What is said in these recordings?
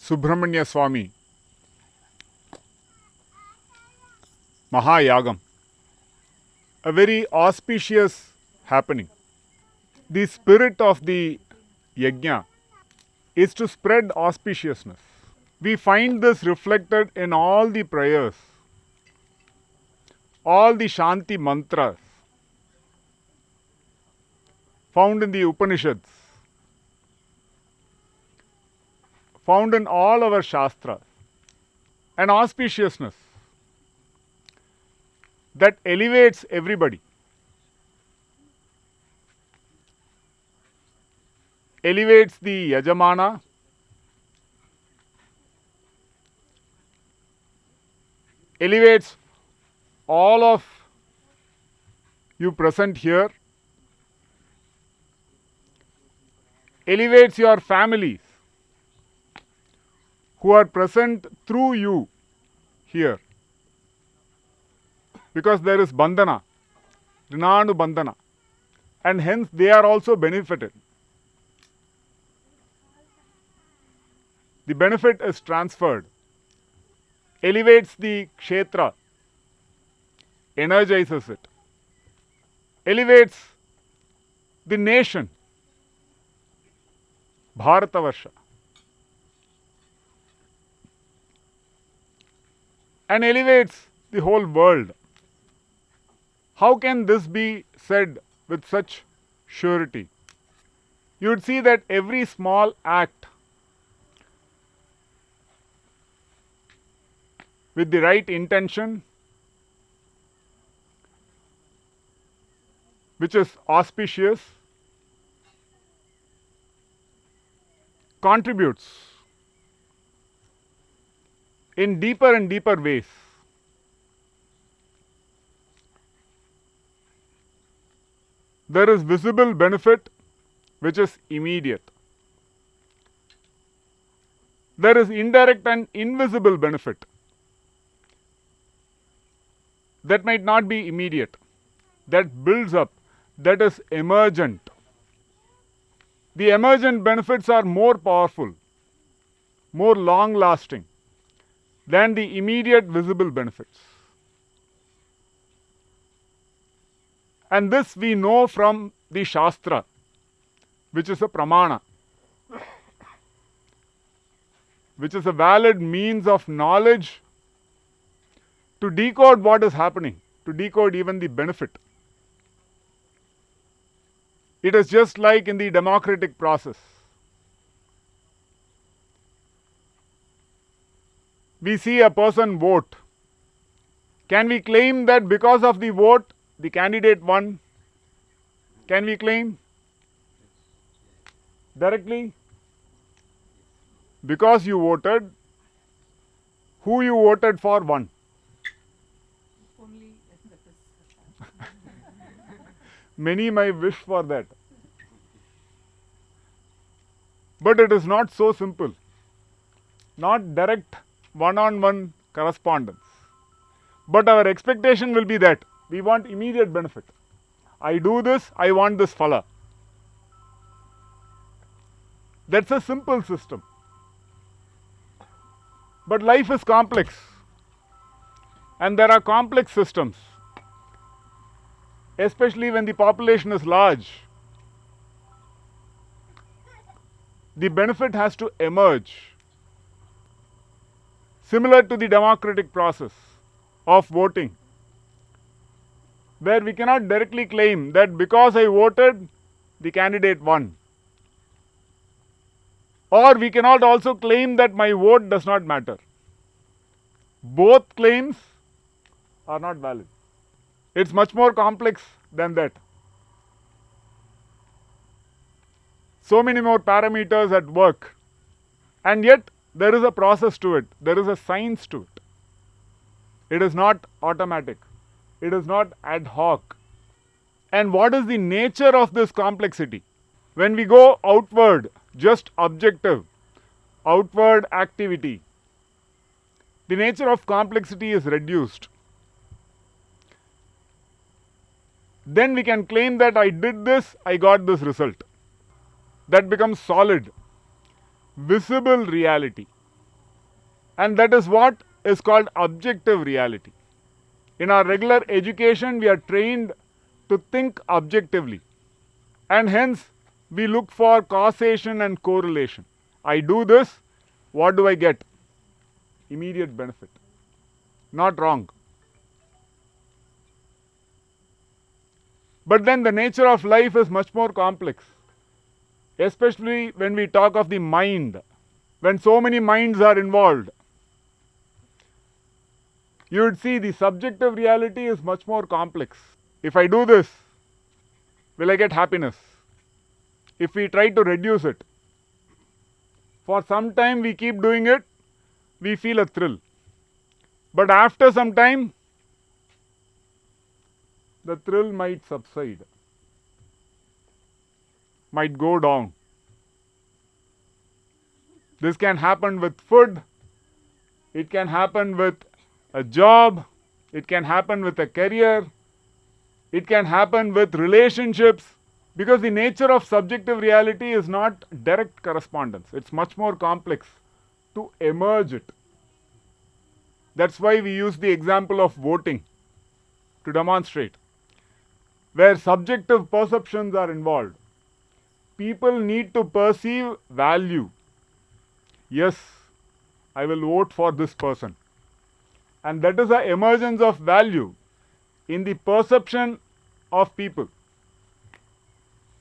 Subramanya Swami Mahayagam, a very auspicious happening. The spirit of the yajna is to spread auspiciousness. We find this reflected in all the prayers, all the Shanti mantras found in the Upanishads, found in all our Shastras, an auspiciousness that elevates everybody. Elevates the Yajamana, elevates all of you present here, elevates your families who are present through you here. Because there is bandhana, rinanu bandhana, and hence they are also benefited. The benefit is transferred, elevates the kshetra, energizes it, elevates the nation, Bharatavarsha, and elevates the whole world. How can this be said with such surety? You would see that every small act with the right intention, which is auspicious, contributes in deeper and deeper ways. There is visible benefit which is immediate. There is indirect and invisible benefit that might not be immediate, that builds up, that is emergent. The emergent benefits are more powerful, more long lasting than the immediate visible benefits. And this we know from the Shastra, which is a pramana, which is a valid means of knowledge to decode what is happening, to decode even the benefit. It is just like in the democratic process. We see a person vote. Can we claim that because of the vote, the candidate won? Can we claim directly? Because you voted, who you voted for won. Many might wish for that. But it is not so simple. Not direct one-on-one correspondence. But our expectation will be that we want immediate benefit. I do this, I want this phala. That's a simple system. But life is complex. And there are complex systems. Especially when the population is large. The benefit has to emerge. Similar to the democratic process of voting, where we cannot directly claim that because I voted, the candidate won. Or we cannot also claim that my vote does not matter. Both claims are not valid. It's much more complex than that. So many more parameters at work. And yet, there is a process to it. There is a science to it. It is not automatic. It is not ad hoc. And what is the nature of this complexity? When we go outward, just objective, outward activity, the nature of complexity is reduced. Then we can claim that I did this, I got this result. That becomes solid, visible reality. And that is what is called objective reality. In our regular education, we are trained to think objectively. And hence, we look for causation and correlation. I do this, what do I get? Immediate benefit. Not wrong. But then the nature of life is much more complex, especially when we talk of the mind, when so many minds are involved. You would see the subjective reality is much more complex. If I do this, will I get happiness? If we try to reduce it, for some time we keep doing it, we feel a thrill. But after some time, the thrill might subside, might go down. This can happen with food, it can happen with a job, it can happen with a career, it can happen with relationships, because the nature of subjective reality is not direct correspondence. It's much more complex to emerge it. That's why we use the example of voting to demonstrate, where subjective perceptions are involved. People need to perceive value. Yes, I will vote for this person. And that is the emergence of value in the perception of people,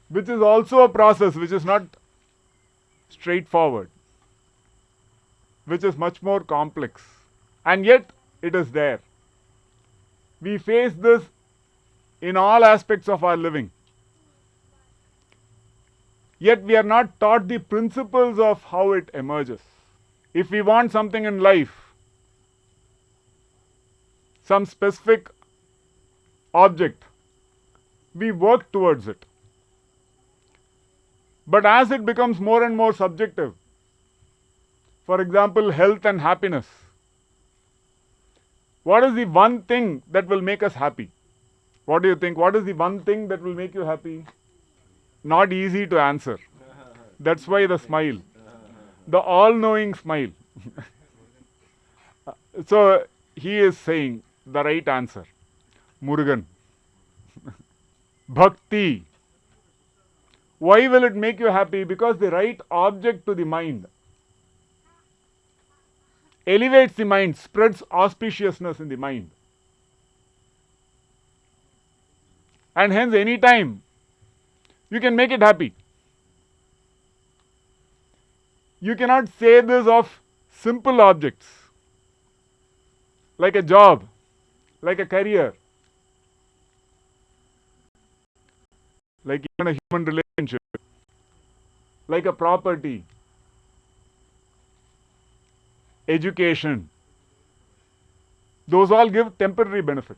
which is also a process which is not straightforward, which is much more complex. And yet, it is there. We face this in all aspects of our living. Yet, we are not taught the principles of how it emerges. If we want something in life, some specific object, we work towards it. But as it becomes more and more subjective, for example, health and happiness, what is the one thing that will make us happy? What do you think? What is the one thing that will make you happy? Not easy to answer. That's why the smile, the all-knowing smile. So he is saying the right answer. Murugan. Bhakti. Why will it make you happy? Because the right object to the mind elevates the mind, spreads auspiciousness in the mind. And hence, any time you can make it happy. You cannot say this of simple objects like a job, like a career, like even a human relationship, like a property, education. Those all give temporary benefit.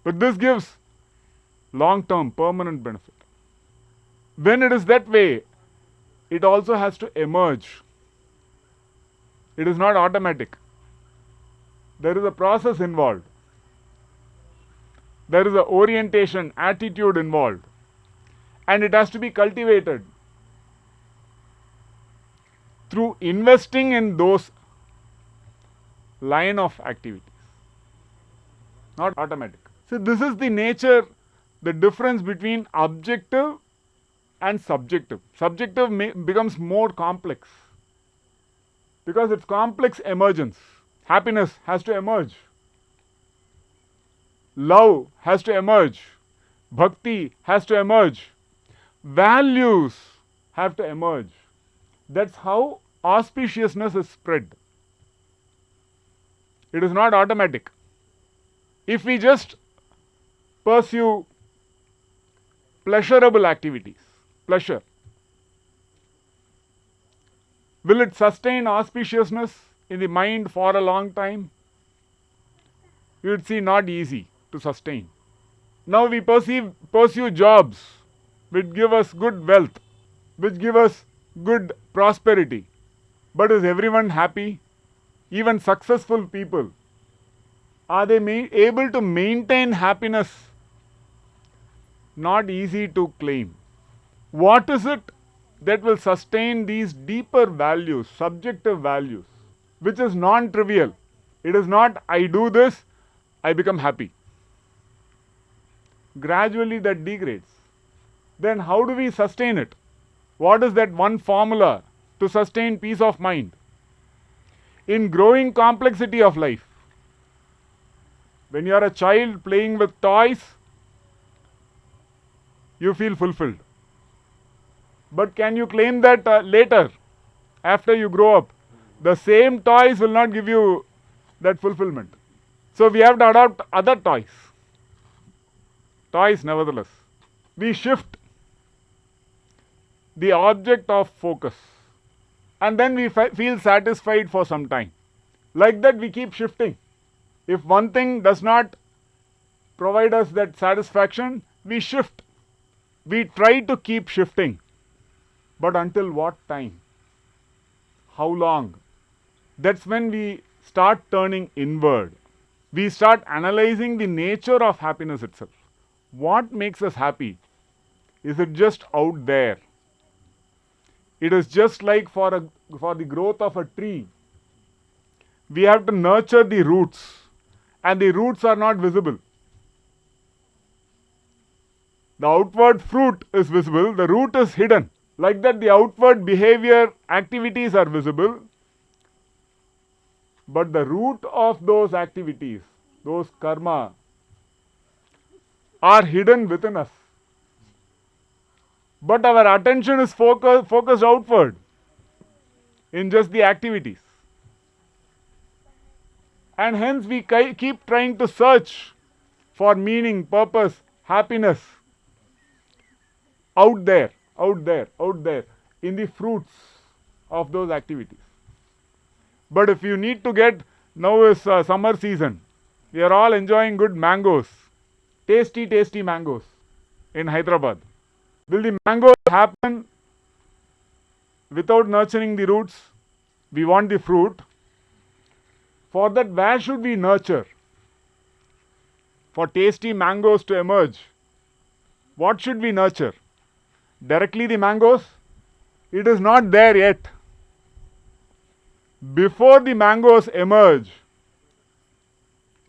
But this gives long-term, permanent benefit. When it is that way, it also has to emerge. It is not automatic. There is a process involved. There is an orientation, attitude involved. And it has to be cultivated through investing in those line of activities. Not automatic. So this is the nature, the difference between objective and subjective. Subjective becomes more complex because it's complex emergence. Happiness has to emerge. Love has to emerge. Bhakti has to emerge. Values have to emerge. That's how auspiciousness is spread. It is not automatic. If we just pursue pleasurable activities, pleasure, will it sustain auspiciousness in the mind for a long time? You would see not easy to sustain. Now we pursue jobs which give us good wealth, which give us good prosperity. But is everyone happy? Even successful people, are they able to maintain happiness? Not easy to claim. What is it that will sustain these deeper values, subjective values, which is non-trivial. It is not, I do this, I become happy. Gradually that degrades. Then how do we sustain it? What is that one formula to sustain peace of mind? In growing complexity of life, when you are a child playing with toys, you feel fulfilled. But can you claim that later, after you grow up, the same toys will not give you that fulfillment? So we have to adopt other toys. Toys nevertheless. We shift the object of focus. And then we feel satisfied for some time. Like that we keep shifting. If one thing does not provide us that satisfaction, we shift. We try to keep shifting. But until what time? How long? That's when we start turning inward. We start analyzing the nature of happiness itself. What makes us happy? Is it just out there? It is just like for the growth of a tree. We have to nurture the roots, and the roots are not visible. The outward fruit is visible, the root is hidden. Like that, the outward behavior, activities are visible, but the root of those activities, those karma, are hidden within us. But our attention is focused outward in just the activities. And hence we keep trying to search for meaning, purpose, happiness out there, in the fruits of those activities. But if you need to get, now is summer season, we are all enjoying good mangoes, tasty mangoes in Hyderabad. Will the mangoes happen without nurturing the roots? We want the fruit. For that, where should we nurture? For tasty mangoes to emerge, what should we nurture? Directly the mangoes? It is not there yet. Before the mangoes emerge,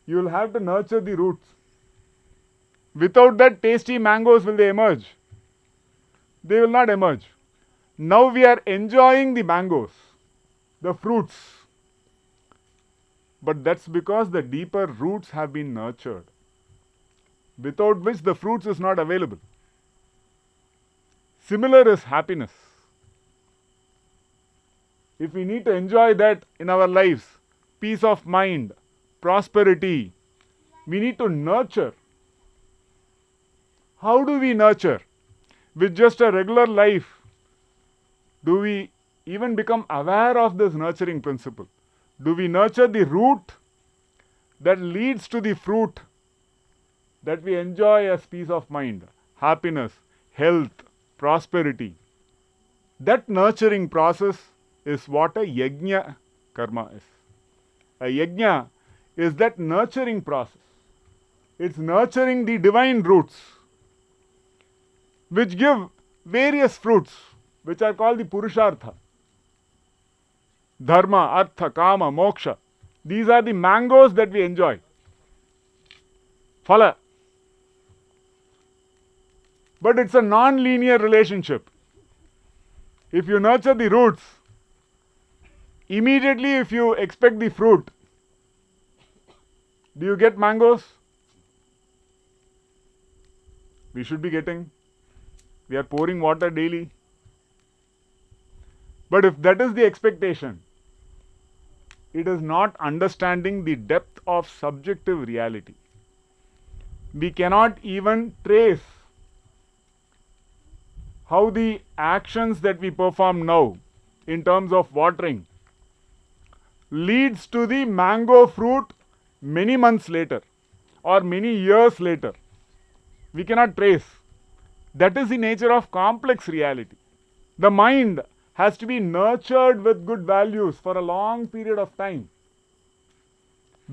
you will have to nurture the roots. Without that, tasty mangoes, will they emerge? They will not emerge. Now we are enjoying the mangoes, the fruits. But that's because the deeper roots have been nurtured, without which the fruits is not available. Similar is happiness. If we need to enjoy that in our lives, peace of mind, prosperity, we need to nurture. How do we nurture? With just a regular life, do we even become aware of this nurturing principle? Do we nurture the root that leads to the fruit that we enjoy as peace of mind, happiness, health, prosperity? That nurturing process is what a yajna karma is. A yajna is that nurturing process. It's nurturing the divine roots, which give various fruits, which are called the purushartha. Dharma, artha, kama, moksha. These are the mangoes that we enjoy. Phala. But it's a non-linear relationship. If you nurture the roots, immediately if you expect the fruit, do you get mangoes? We should be getting. We are pouring water daily. But if that is the expectation, it is not understanding the depth of subjective reality. We cannot even trace how the actions that we perform now, in terms of watering, leads to the mango fruit many months later or many years later. We cannot trace. That is the nature of complex reality. The mind has to be nurtured with good values for a long period of time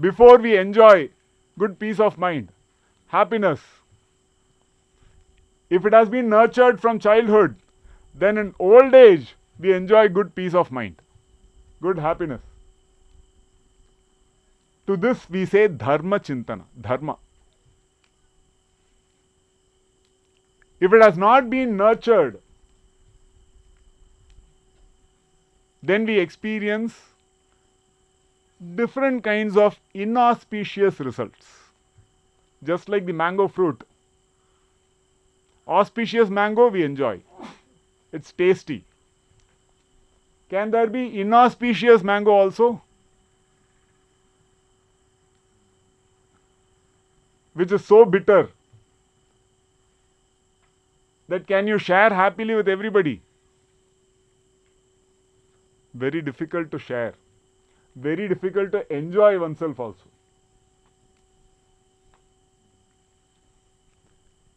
before we enjoy good peace of mind, happiness. If it has been nurtured from childhood, then in old age we enjoy good peace of mind, good happiness. To this we say dharma chintana, dharma. If it has not been nurtured, then we experience different kinds of inauspicious results. Just like the mango fruit. Auspicious mango we enjoy. It's tasty. Can there be inauspicious mango also? Which is so bitter that can you share happily with everybody? Very difficult to share. Very difficult to enjoy oneself also.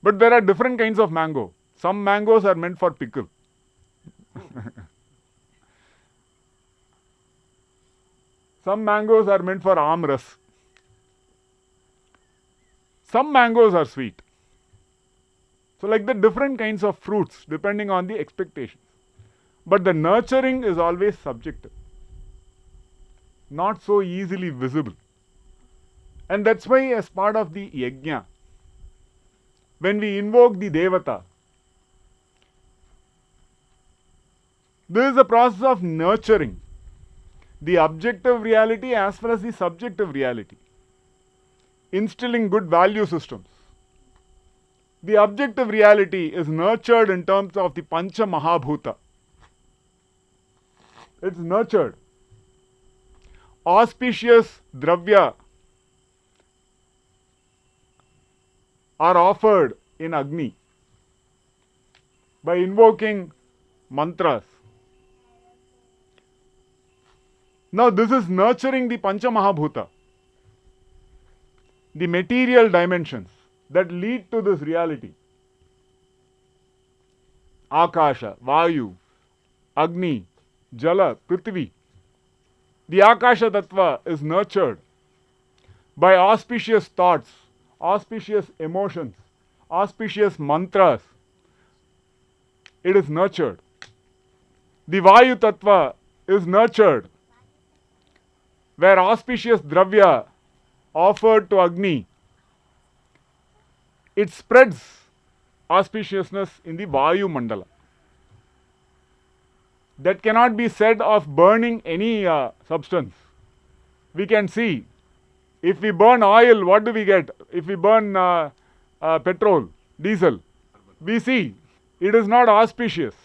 But there are different kinds of mango. Some mangoes are meant for pickle. Some mangoes are meant for amras. Some mangoes are sweet. So like the different kinds of fruits depending on the expectations. But the nurturing is always subjective. Not so easily visible. And that's why as part of the yajna, when we invoke the devata, this is a process of nurturing the objective reality as well as the subjective reality. Instilling good value systems. The objective reality is nurtured in terms of the Pancha Mahabhuta. It's nurtured. Auspicious dravya are offered in Agni by invoking mantras. Now this is nurturing the Pancha Mahabhuta, the material dimensions that lead to this reality. Akasha, Vayu, Agni, Jala, Prithvi. The Akasha Tattva is nurtured by auspicious thoughts, auspicious emotions, auspicious mantras. It is nurtured. The Vayu Tattva is nurtured where auspicious dravya offered to Agni, it spreads auspiciousness in the Vayu Mandala. That cannot be said of burning any substance. We can see, if we burn oil, what do we get? If we burn petrol, diesel, we see it is not auspicious.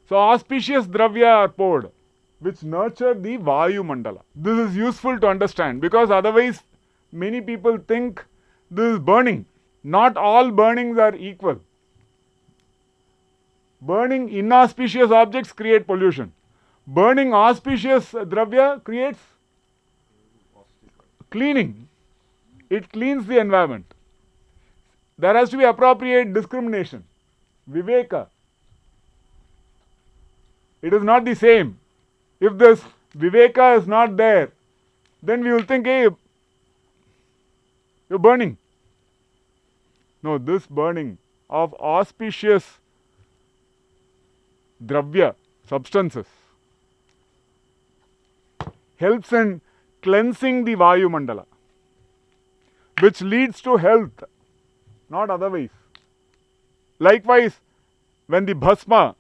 So auspicious dravya are poured, which nurture the Vayu Mandala. This is useful to understand because otherwise many people think this is burning. Not all burnings are equal. Burning inauspicious objects create pollution. Burning auspicious dravya creates cleaning. It cleans the environment. There has to be appropriate discrimination. Viveka. It is not the same. If this viveka is not there, then we will think, hey, you're burning. No, this burning of auspicious dravya, substances, helps in cleansing the Vayu Mandala, which leads to health, not otherwise. Likewise, when the bhasma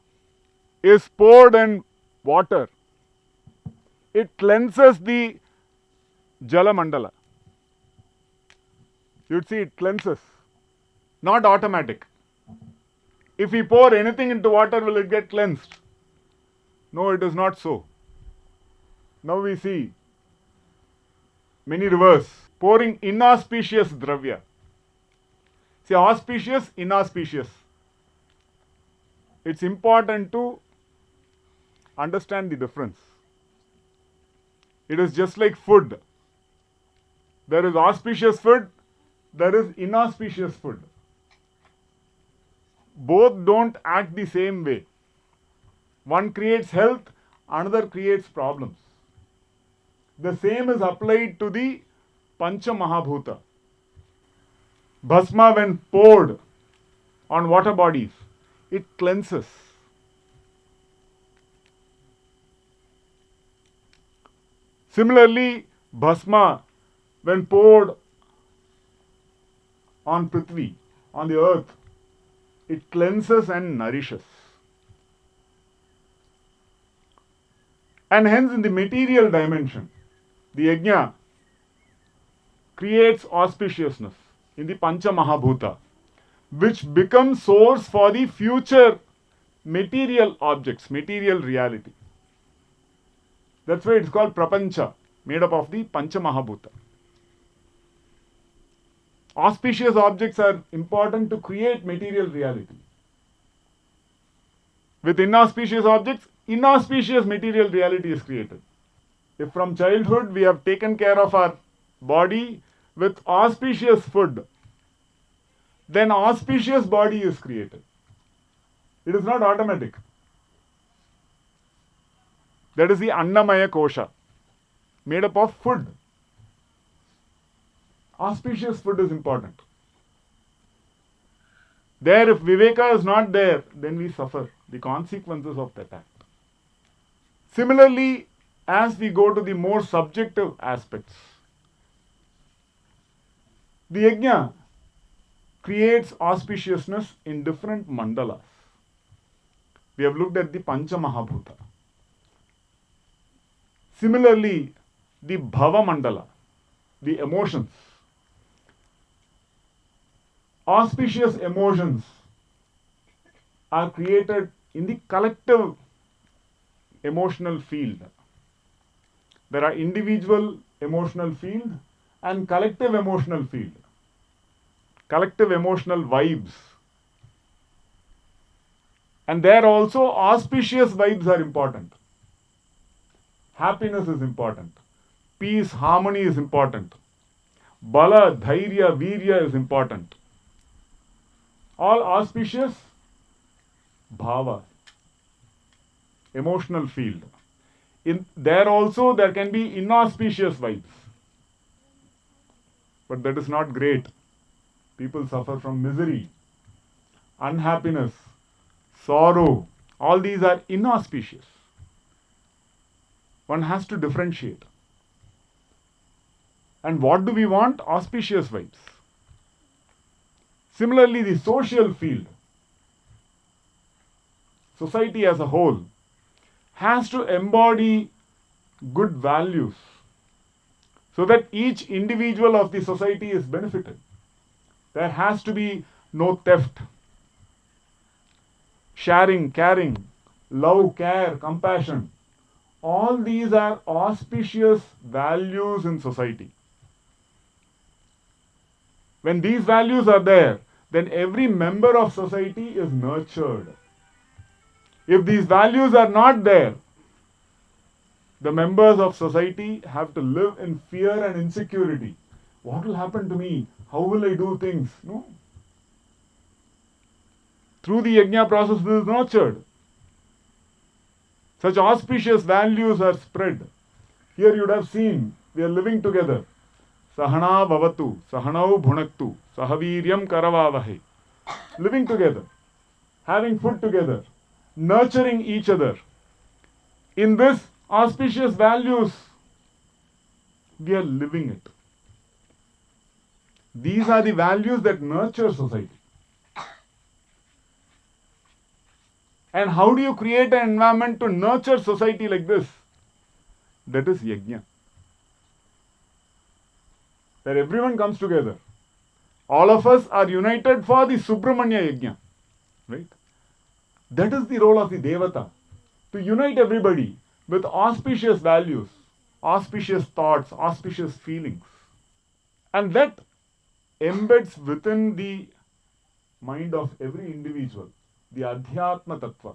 is poured in water, it cleanses the Jala Mandala. You'd see it cleanses, not automatic. If we pour anything into water, will it get cleansed? No, it is not so. Now we see many rivers pouring inauspicious dravya. See, auspicious, inauspicious. It's important to understand the difference. It is just like food. There is auspicious food, there is inauspicious food. Both don't act the same way. One creates health, another creates problems. The same is applied to the Pancha Mahabhuta. Bhasma, when poured on water bodies, it cleanses. Similarly, bhasma, when poured on Prithvi, on the earth, it cleanses and nourishes. And hence, in the material dimension, the yajna creates auspiciousness in the Pancha Mahabhuta, which becomes source for the future material objects, material reality. That's why it's called Prapancha, made up of the Pancha Mahabhuta. Auspicious objects are important to create material reality. With inauspicious objects, inauspicious material reality is created. If from childhood we have taken care of our body with auspicious food, then auspicious body is created. It is not automatic. That is the Annamaya Kosha, made up of food. Auspicious food is important. There, if Viveka is not there, then we suffer the consequences of that act. Similarly, as we go to the more subjective aspects, the yajna creates auspiciousness in different mandalas. We have looked at the Pancha Mahabhuta. Similarly, the Bhava Mandala, the emotions. Auspicious emotions are created in the collective emotional field. There are individual emotional field and collective emotional field. Collective emotional vibes. And there also auspicious vibes are important. Happiness is important. Peace, harmony is important. Bala, Dhairya, Virya is important. All auspicious bhava, emotional field. There also there can be inauspicious vibes. But that is not great. People suffer from misery, unhappiness, sorrow. All these are inauspicious. One has to differentiate. And what do we want? Auspicious vibes. Similarly, the social field, society as a whole, has to embody good values so that each individual of the society is benefited. There has to be no theft, sharing, caring, love, care, compassion. All these are auspicious values in society. When these values are there, then every member of society is nurtured. If these values are not there, the members of society have to live in fear and insecurity. What will happen to me? How will I do things? No. Through the yajna process, this is nurtured. Such auspicious values are spread. Here you would have seen, we are living together. Sahana bhavatu, sahanau bhunaktu, sahaviryam karavavahe. Living together, having food together, nurturing each other. In this auspicious values, we are living it. These are the values that nurture society. And how do you create an environment to nurture society like this? That is yajna. Where everyone comes together. All of us are united for the Subramanya Yajna. Right? That is the role of the Devata. To unite everybody with auspicious values, auspicious thoughts, auspicious feelings. And that embeds within the mind of every individual the Adhyatma Tattva,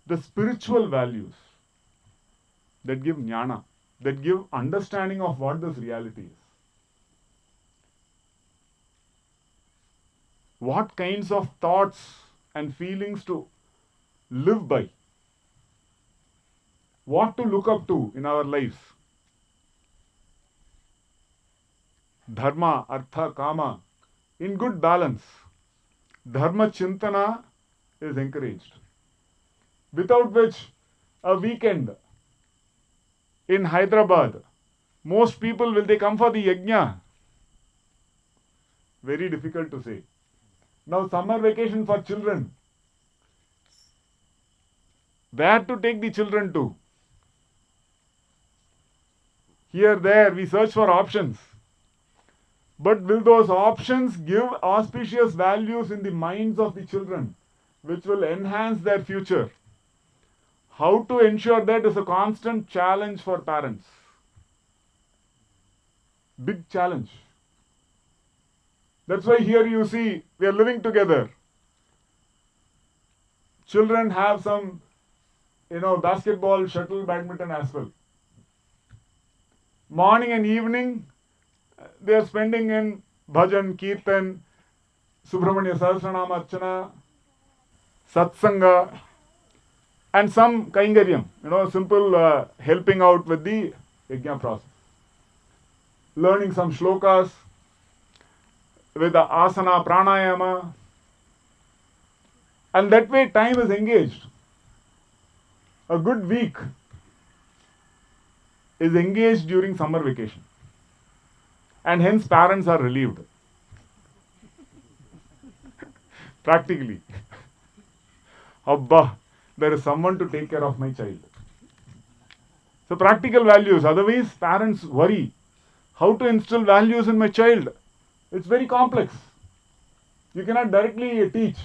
the spiritual values that give jnana, that give understanding of what this reality is. What kinds of thoughts and feelings to live by, what to look up to in our lives. Dharma, Artha, Kama, in good balance. Dharma Chintana is encouraged. Without which a weekend in Hyderabad, most people, will they come for the yajna? Very difficult to say. Now, summer vacation for children. Where to take the children to? Here, there, we search for options. But will those options give auspicious values in the minds of the children, which will enhance their future? How to ensure that is a constant challenge for parents. Big challenge. That's why here you see, we are living together. Children have some, basketball, shuttle, badminton as well. Morning and evening, they are spending in bhajan, kirtan, Subramanya Sahasranama Archana, satsanga, and some kaingaryam, simple helping out with the yajna process. Learning some shlokas with the asana, pranayama, and that way time is engaged. A good week is engaged during summer vacation. And hence parents are relieved. Practically. Abba, there is someone to take care of my child. So practical values. Otherwise, parents worry. How to instill values in my child? It's very complex. You cannot directly teach.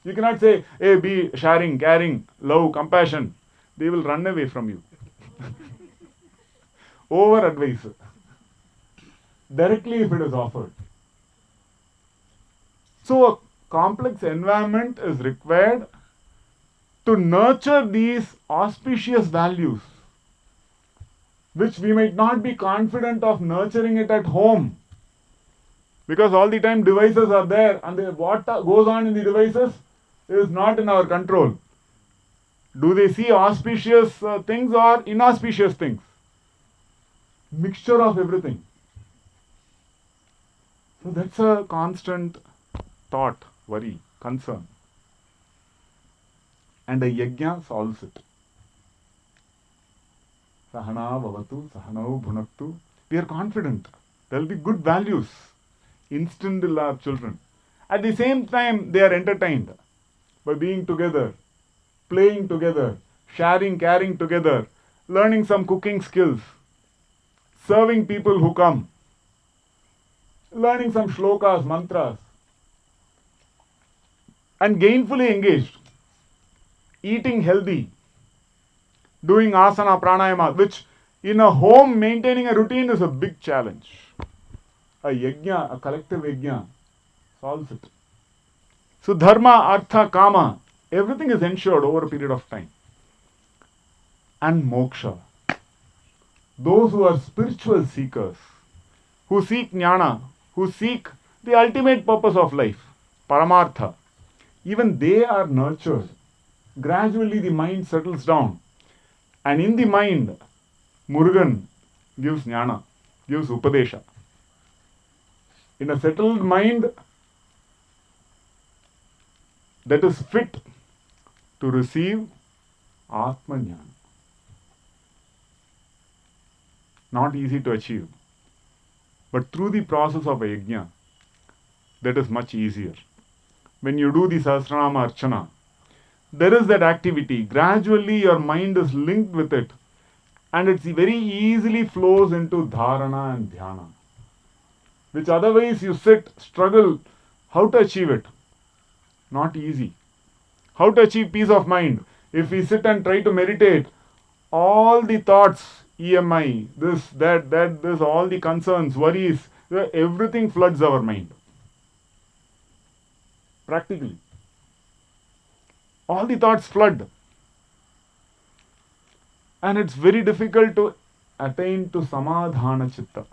You cannot say, hey, be sharing, caring, love, compassion. They will run away from you. Over advice. Directly if it is offered. So a complex environment is required to nurture these auspicious values, which we might not be confident of nurturing it at home. Because all the time devices are there, and what goes on in the devices is not in our control. Do they see auspicious things or inauspicious things? Mixture of everything. So that's a constant thought, worry, concern. And a yajna solves it. Sahana bhavatu, sahanau bhunaktu. We are confident. There will be good values instilled in our children. At the same time, they are entertained by being together, playing together, sharing, caring together, learning some cooking skills, serving people who come, learning some shlokas, mantras, and gainfully engaged, eating healthy, doing asana, pranayama, which in a home maintaining a routine is a big challenge. A yajna, a collective yajna, solves it. So dharma, artha, kama, everything is ensured over a period of time. And moksha. Those who are spiritual seekers, who seek jnana, who seek the ultimate purpose of life, paramartha, even they are nurtured. Gradually the mind settles down. And in the mind, Murugan gives jnana, gives upadesha. In a settled mind that is fit to receive Atma Jnana. Not easy to achieve. But through the process of a yajna, that is much easier. When you do the Sahasranama Archana, there is that activity. Gradually your mind is linked with it. And it very easily flows into dharana and dhyana. Which otherwise you sit, struggle. How to achieve it? Not easy. How to achieve peace of mind? If we sit and try to meditate, all the thoughts, EMI, this, that, this, all the concerns, worries, everything floods our mind. Practically. All the thoughts flood. And it's very difficult to attain to samadhana chitta.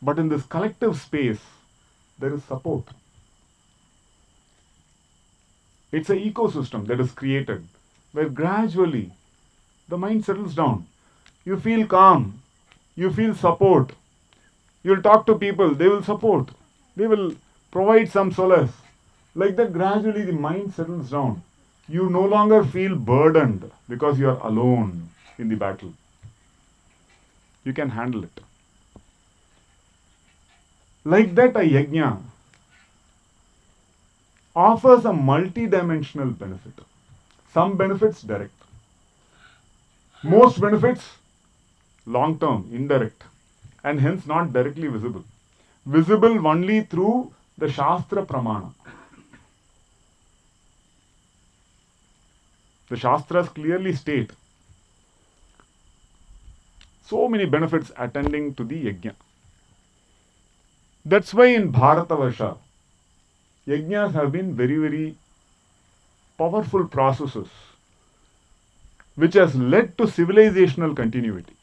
But in this collective space, there is support. It's an ecosystem that is created where gradually the mind settles down. You feel calm. You feel support. You'll talk to people. They will support. They will provide some solace. Like that, gradually the mind settles down. You no longer feel burdened because you are alone in the battle. You can handle it. Like that, a yajna offers a multi-dimensional benefit. Some benefits direct. Most benefits long-term, indirect, and hence not directly visible. Visible only through the Shastra Pramana. The Shastras clearly state so many benefits attending to the yajna. That's why in Bharatavarsha, yajnas have been very, very powerful processes which has led to civilizational continuity,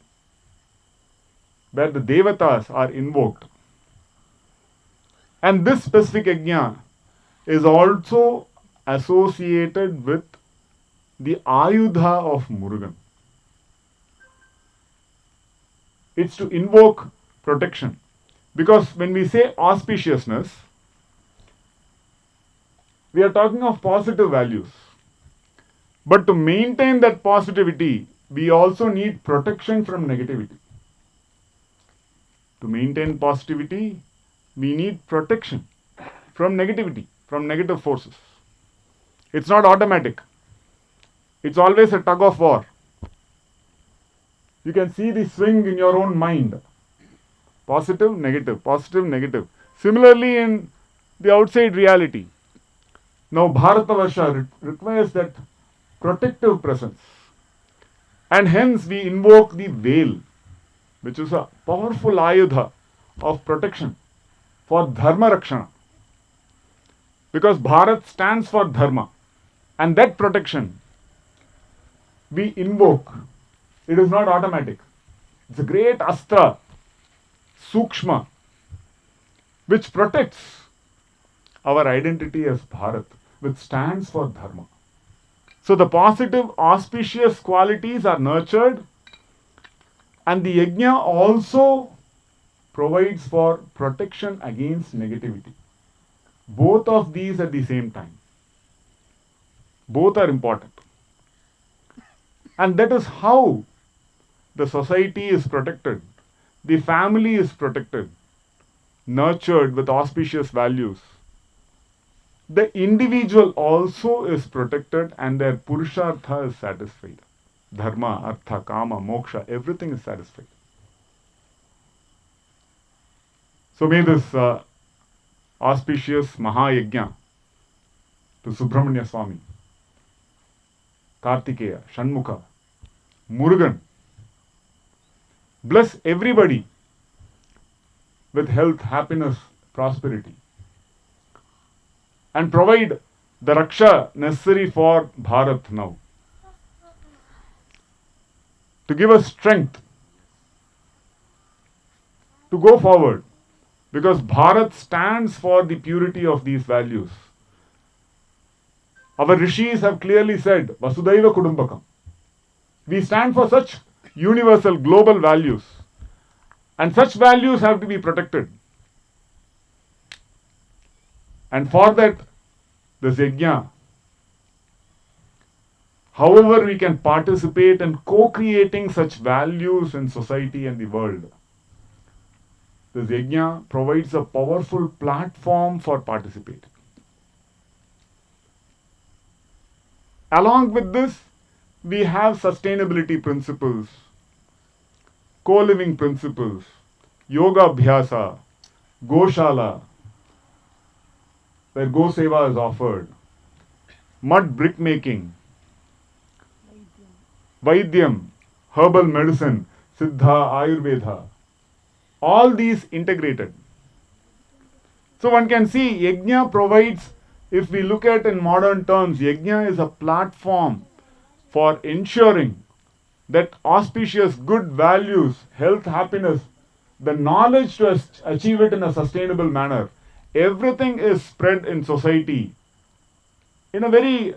where the devatas are invoked. And this specific yajna is also associated with the Ayudha of Murugan. It's to invoke protection. Because when we say auspiciousness, we are talking of positive values. But to maintain that positivity, we also need protection from negativity. To maintain positivity, we need protection from negativity, from negative forces. It's not automatic. It's always a tug of war. You can see the swing in your own mind. Positive, negative, positive, negative. Similarly in the outside reality. Now Bharatavarsha requires that protective presence. And hence we invoke the veil, which is a powerful ayudha of protection for Dharma Rakshana. Because Bharat stands for Dharma. And that protection we invoke. It is not automatic. It's a great astra, sukshma, which protects our identity as Bharat, which stands for Dharma. So the positive, auspicious qualities are nurtured, and the yajna also provides for protection against negativity. Both of these at the same time. Both are important. And that is how the society is protected. The family is protected, nurtured with auspicious values. The individual also is protected and their purushartha is satisfied. Dharma, artha, kama, moksha, everything is satisfied. So may this auspicious Mahayajna to Subramanya Swami, Kartikeya, Shanmukha, Murugan, bless everybody with health, happiness, prosperity, and provide the Raksha necessary for Bharat now. To give us strength to go forward, because Bharat stands for the purity of these values. Our rishis have clearly said, Vasudhaiva Kudumbakam. We stand for such universal global values, and such values have to be protected. And for that, this yajna, however we can participate in co-creating such values in society and the world, this yajna provides a powerful platform for participating. Along with this, we have sustainability principles, co-living principles, yoga abhyasa, goshala, where go seva is offered, mud brick making, vaidyam, herbal medicine, siddha, ayurveda, all these integrated. So one can see yajna provides, if we look at in modern terms, yajna is a platform for ensuring that auspicious good values, health, happiness, the knowledge to achieve it in a sustainable manner, everything is spread in society in a very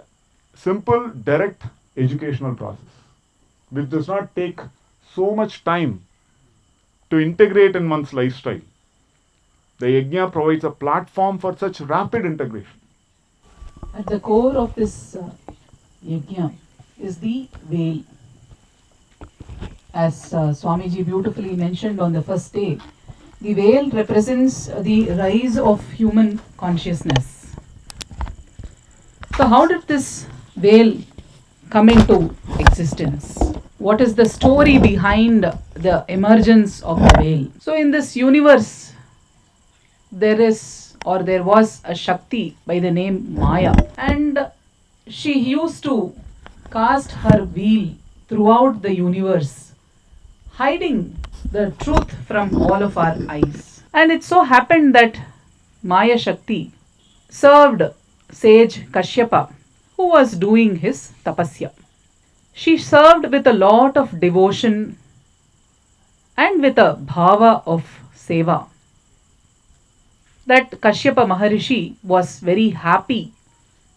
simple, direct educational process, which does not take so much time to integrate in one's lifestyle. The yajna provides a platform for such rapid integration. At the core of this yajna is the veil. as Swamiji beautifully mentioned on the first day, the veil represents the rise of human consciousness. So, how did this veil come into existence? What is the story behind the emergence of the veil? So, in this universe, there was a Shakti by the name Maya, and she used to cast her veil throughout the universe, hiding the truth from all of our eyes. And it so happened that Maya Shakti served sage Kashyapa, who was doing his tapasya. She served with a lot of devotion and with a bhava of seva, that Kashyapa Maharishi was very happy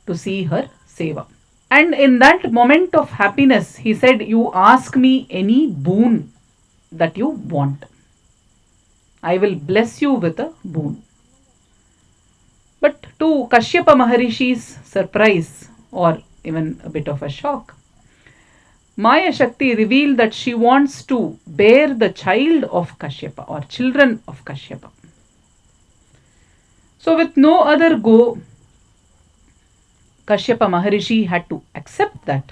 to see her seva. And in that moment of happiness, he said, "You ask me any boon that you want. I will bless you with a boon." But to Kashyapa Maharishi's surprise, or even a bit of a shock, Maya Shakti revealed that she wants to bear the child of Kashyapa or children of Kashyapa. So, with no other go, Kashyapa Maharishi had to accept that.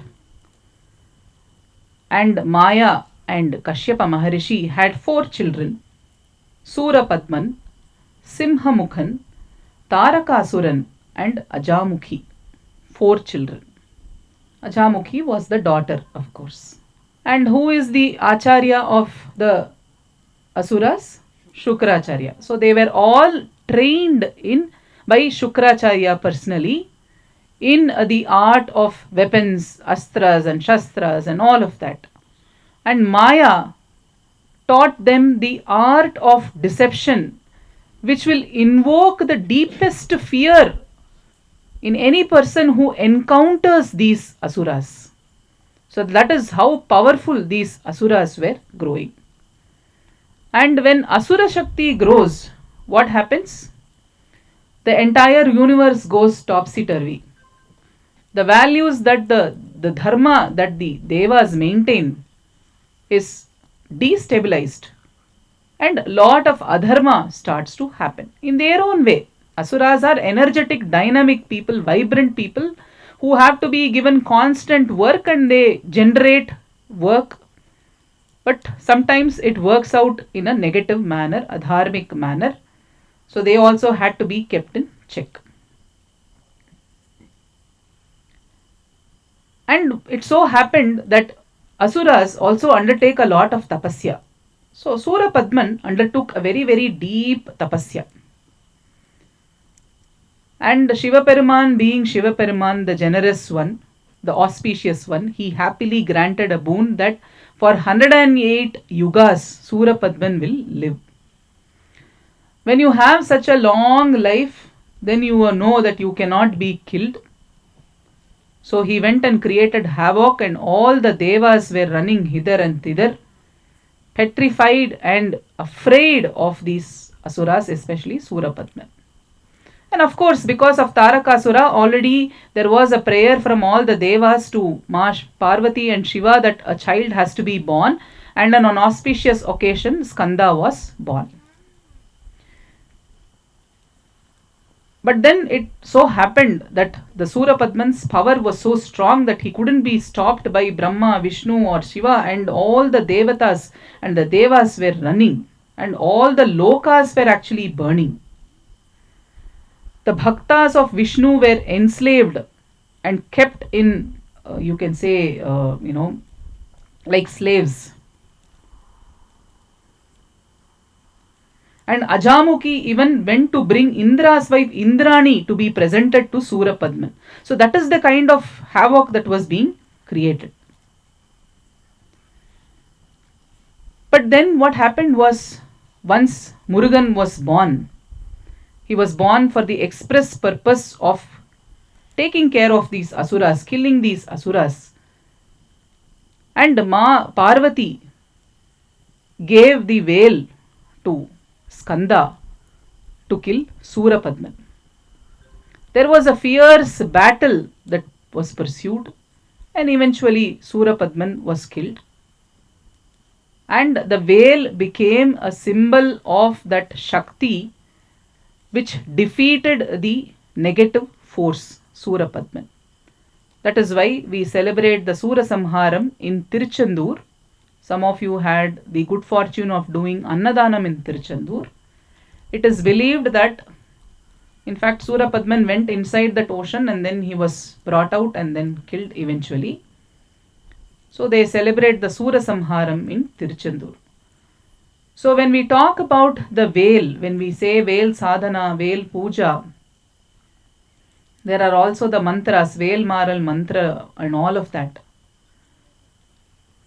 And Maya and Kashyapa Maharishi had 4 children: Surapadman, Simhamukhan, Tarakasuran, and Ajamukhi. 4 children. Ajamukhi was the daughter, of course. And who is the Acharya of the Asuras? Shukracharya. So they were all trained by Shukracharya personally in the art of weapons, astras and shastras and all of that. And Maya taught them the art of deception, which will invoke the deepest fear in any person who encounters these asuras. So that is how powerful these asuras were growing. And when Asura Shakti grows, what happens? The entire universe goes topsy-turvy. The values that the dharma that the devas maintain is destabilized, and lot of adharma starts to happen in their own way. Asuras are energetic, dynamic people, vibrant people who have to be given constant work, and they generate work. But sometimes it works out in a negative manner, a dharmic manner. So they also had to be kept in check. And it so happened that asuras also undertake a lot of tapasya. So Sura Padman undertook a very, very deep tapasya. And Shiva Peruman, being Shiva Peruman, the generous one, the auspicious one, he happily granted a boon that for 108 yugas, Sura Padman will live. When you have such a long life, then you know that you cannot be killed. So he went and created havoc, and all the devas were running hither and thither, petrified and afraid of these asuras, especially Sura Padman. And of course, because of Tarakasura, already there was a prayer from all the devas to Ma Parvati and Shiva that a child has to be born, and on an auspicious occasion, Skanda was born. But then it so happened that the Sura Padman's power was so strong that he couldn't be stopped by Brahma, Vishnu or Shiva, and all the devatas and the devas were running, and all the lokas were actually burning. The bhaktas of Vishnu were enslaved and kept in, you can say, like slaves. And Ajamukhi even went to bring Indra's wife Indrani to be presented to Sura Padman. So that is the kind of havoc that was being created. But then what happened was, once Murugan was born, he was born for the express purpose of taking care of these asuras, killing these asuras. And Ma Parvati gave the veil to Skanda to kill Sura Padman. There was a fierce battle that was pursued, and eventually Sura Padman was killed. And the veil became a symbol of that Shakti which defeated the negative force, Surapadman. That is why we celebrate the Sura Samharam in Tiruchendur. Some of you had the good fortune of doing Annadanam in Tiruchendur. It is believed that, in fact, Surapadman went inside that ocean and then he was brought out and then killed eventually. So they celebrate the Sura Samharam in Tiruchendur. So when we talk about the veil, when we say veil sadhana, veil puja, there are also the mantras, veil maral mantra and all of that.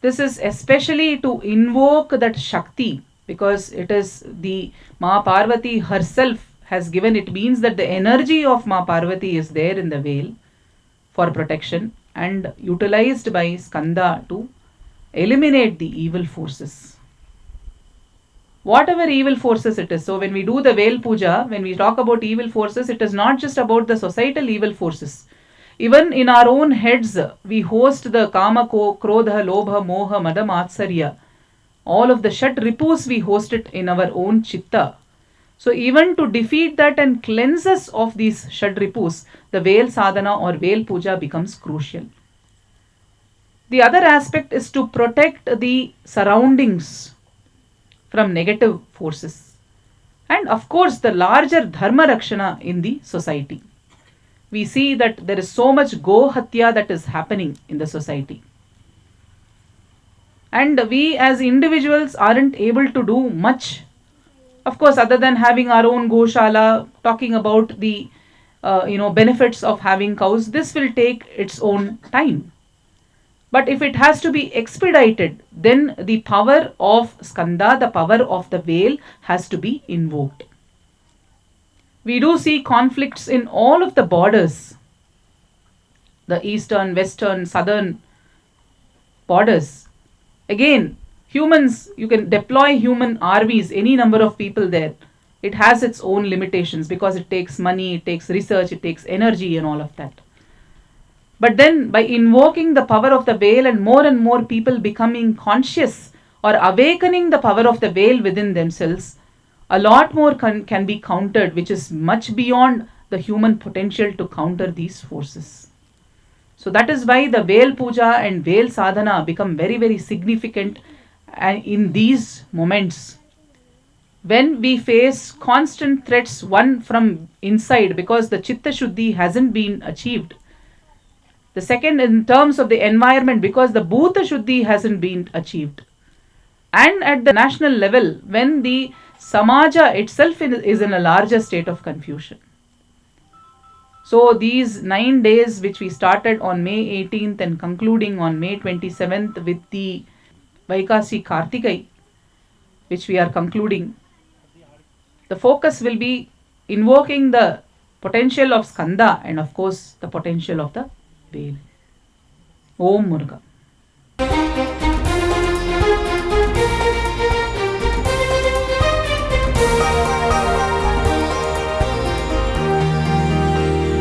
This is especially to invoke that Shakti, because it is the Ma Parvati herself has given. It means that the energy of Ma Parvati is there in the veil for protection and utilized by Skanda to eliminate the evil forces. Whatever evil forces it is. So when we do the veil puja, when we talk about evil forces, it is not just about the societal evil forces. Even in our own heads, we host the Kama, Krodha, Lobha, Moha, Mada, Matsarya. All of the Shat Ripus we host it in our own Chitta. So even to defeat that and cleanse us of these Shat Ripus, the veil sadhana or veil puja becomes crucial. The other aspect is to protect the surroundings from negative forces. And of course, the larger Dharma Rakshana in the society. We see that there is so much Go Hatya that is happening in the society. And we as individuals aren't able to do much. Of course, other than having our own Goshala, talking about the benefits of having cows, this will take its own time. But if it has to be expedited, then the power of Skanda, the power of the veil, has to be invoked. We do see conflicts in all of the borders, the eastern, western, southern borders. Again, humans, you can deploy human armies, any number of people there. It has its own limitations because it takes money, it takes research, it takes energy and all of that. But then by invoking the power of the veil and more people becoming conscious or awakening the power of the veil within themselves, a lot more can be countered, which is much beyond the human potential to counter these forces. So that is why the veil puja and veil sadhana become very significant in these moments. When we face constant threats, one from inside, because the chitta shuddhi hasn't been achieved. The second, in terms of the environment, because the bhuta shuddhi hasn't been achieved. And at the national level, when the samaja itself is in a larger state of confusion. So these 9 days which we started on May 18th and concluding on May 27th with the Vaikasi Kartikai, which we are concluding, the focus will be invoking the potential of Skanda and of course the potential of the veil. Om Murga.